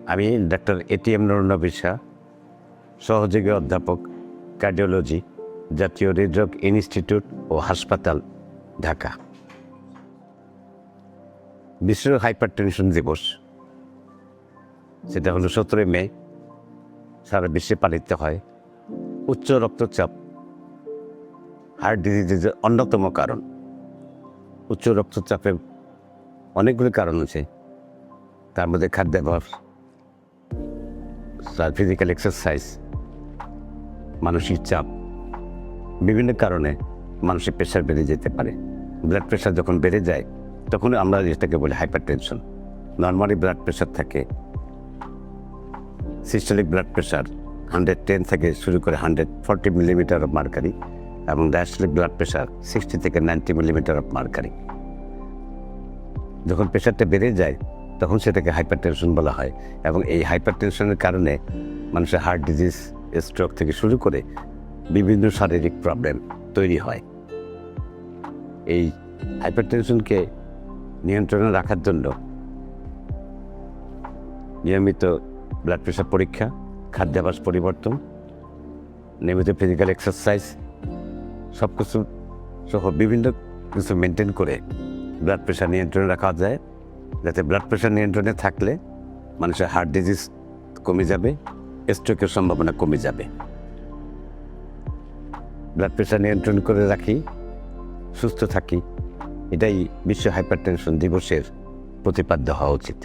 আমি doctor ATM Nurunnabi Shah, সহযোগী অধ্যাপক, কার্ডিওলজি, জাতীয় হৃদরোগ ইনস্টিটিউট ও হাসপাতাল, ঢাকা। বিশ্ব হাইপারটেনশন দিবস, সেটা হলো 17 মে, সারা বিশ্বে পালিত হয়। উচ্চ রক্তচাপ হার্ট ডিজিজের অন্যতম কারণ। উচ্চ রক্তচাপের অনেকগুলি কারণ আছে, তার মধ্যে খাদ্যাভ্যাস, ফিজিক্যাল এক্সারসাইজ, মানসিক চাপ, বিভিন্ন কারণে মানুষের প্রেশার বেড়ে যেতে পারে। ব্লাড প্রেশার যখন বেড়ে যায় তখন আমরা যেটাকে বলি হাইপারটেনশন। নর্মালি ব্লাড প্রেশার থাকে, সিস্টোলিক ব্লাড প্রেশার 110 থেকে শুরু করে 140 মিলিমিটার অফ মার্কারি, এবং ডায়াস্টোলিক ব্লাড প্রেশার 60 থেকে 90 মিলিমিটার অফ মার্কারি। যখন প্রেশারটা বেড়ে যায় তখন সেটাকে হাইপারটেনশন বলা হয়, এবং এই হাইপারটেনশনের কারণে মানুষের হার্ট ডিজিজ, স্ট্রোক থেকে শুরু করে বিভিন্ন শারীরিক প্রবলেম তৈরি হয়। এই হাইপারটেনশনকে নিয়ন্ত্রণে রাখার জন্য নিয়মিত ব্লাড প্রেশার পরীক্ষা, খাদ্যাভ্যাস পরিবর্তন, নিয়মিত ফিজিক্যাল এক্সারসাইজ, সব কিছু সহ বিভিন্ন কিছু মেনটেন করে ব্লাড প্রেশার নিয়ন্ত্রণে রাখা যায়, যাতে ব্লাড প্রেশার নিয়ন্ত্রণে থাকলে মানুষের হার্ট ডিজিজ কমে যাবে, স্ট্রোকের সম্ভাবনা কমে যাবে। ব্লাড প্রেশার নিয়ন্ত্রণ করে রাখি, সুস্থ থাকি, এটাই বিশ্ব হাইপারটেনশন দিবসের প্রতিপাদ্য হওয়া উচিত।